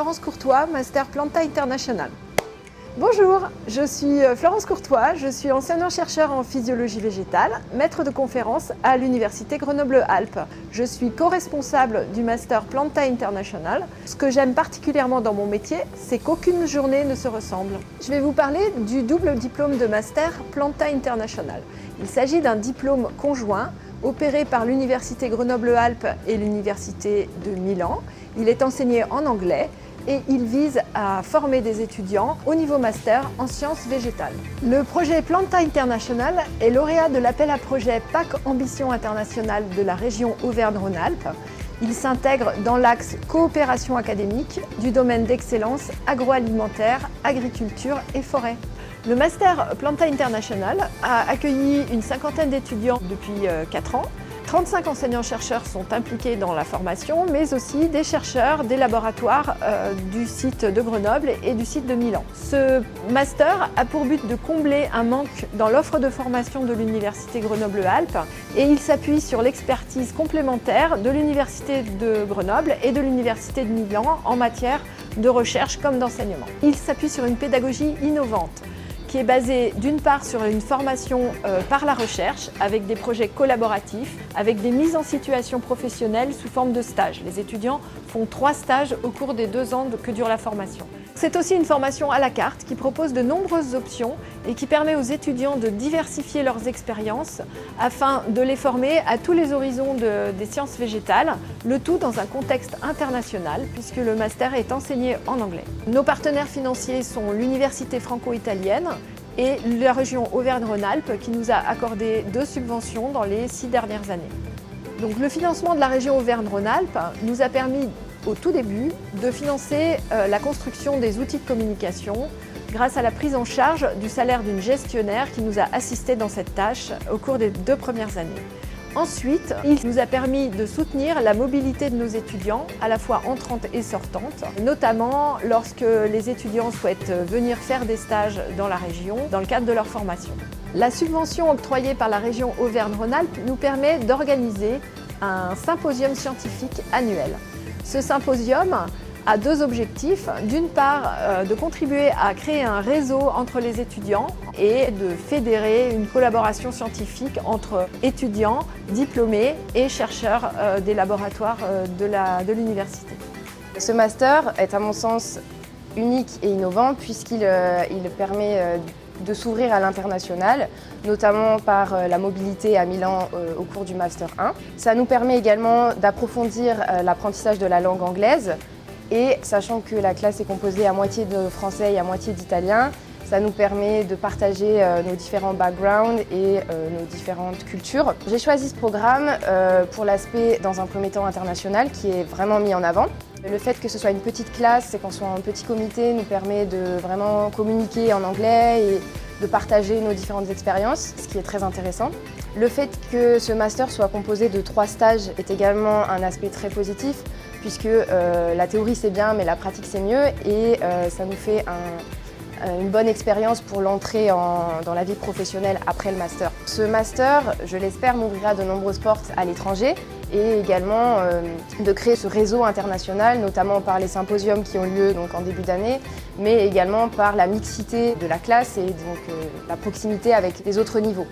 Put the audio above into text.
Florence Courtois, Master Planta International. Bonjour, je suis Florence Courtois, je suis enseignant-chercheur en physiologie végétale, maître de conférence à l'Université Grenoble-Alpes. Je suis co-responsable du Master Planta International. Ce que j'aime particulièrement dans mon métier, c'est qu'aucune journée ne se ressemble. Je vais vous parler du double diplôme de Master Planta International. Il s'agit d'un diplôme conjoint opéré par l'Université Grenoble-Alpes et l'Université de Milan. Il est enseigné en anglais et il vise à former des étudiants au niveau master en sciences végétales. Le projet Planta International est lauréat de l'appel à projet PAC Ambition Internationale de la région Auvergne-Rhône-Alpes. Il s'intègre dans l'axe coopération académique du domaine d'excellence agroalimentaire, agriculture et forêt. Le Master Planta International a accueilli une cinquantaine d'étudiants depuis 4 ans. 35 enseignants-chercheurs sont impliqués dans la formation, mais aussi des chercheurs des laboratoires du site de Grenoble et du site de Milan. Ce master a pour but de combler un manque dans l'offre de formation de l'Université Grenoble-Alpes et il s'appuie sur l'expertise complémentaire de l'Université de Grenoble et de l'Université de Milan en matière de recherche comme d'enseignement. Il s'appuie sur une pédagogie innovante qui est basée d'une part sur une formation par la recherche avec des projets collaboratifs, avec des mises en situation professionnelle sous forme de stages. Les étudiants font 3 stages au cours des 2 ans que dure la formation. C'est aussi une formation à la carte qui propose de nombreuses options et qui permet aux étudiants de diversifier leurs expériences afin de les former à tous les horizons des sciences végétales, le tout dans un contexte international puisque le master est enseigné en anglais. Nos partenaires financiers sont l'Université franco-italienne et la région Auvergne-Rhône-Alpes qui nous a accordé 2 subventions dans les 6 dernières années. Donc, le financement de la région Auvergne-Rhône-Alpes nous a permis au tout début de financer la construction des outils de communication grâce à la prise en charge du salaire d'une gestionnaire qui nous a assistés dans cette tâche au cours des 2 premières années. Ensuite, il nous a permis de soutenir la mobilité de nos étudiants, à la fois entrantes et sortantes, notamment lorsque les étudiants souhaitent venir faire des stages dans la région dans le cadre de leur formation. La subvention octroyée par la région Auvergne-Rhône-Alpes nous permet d'organiser un symposium scientifique annuel. Ce symposium a 2 objectifs. D'une part, de contribuer à créer un réseau entre les étudiants et de fédérer une collaboration scientifique entre étudiants, diplômés et chercheurs des laboratoires de l'université. Ce master est à mon sens unique et innovant puisqu'il permet de s'ouvrir à l'international, notamment par la mobilité à Milan au cours du Master 1. Ça nous permet également d'approfondir l'apprentissage de la langue anglaise et sachant que la classe est composée à moitié de français et à moitié d'italien, ça nous permet de partager nos différents backgrounds et nos différentes cultures. J'ai choisi ce programme pour l'aspect, dans un premier temps, international qui est vraiment mis en avant. Le fait que ce soit une petite classe et qu'on soit un petit comité nous permet de vraiment communiquer en anglais et de partager nos différentes expériences, ce qui est très intéressant. Le fait que ce master soit composé de 3 stages est également un aspect très positif puisque la théorie c'est bien mais la pratique c'est mieux et ça nous fait une bonne expérience pour l'entrée dans la vie professionnelle après le master. Ce master, je l'espère, m'ouvrira de nombreuses portes à l'étranger et également de créer ce réseau international, notamment par les symposiums qui ont lieu donc, en début d'année, mais également par la mixité de la classe et donc la proximité avec les autres niveaux.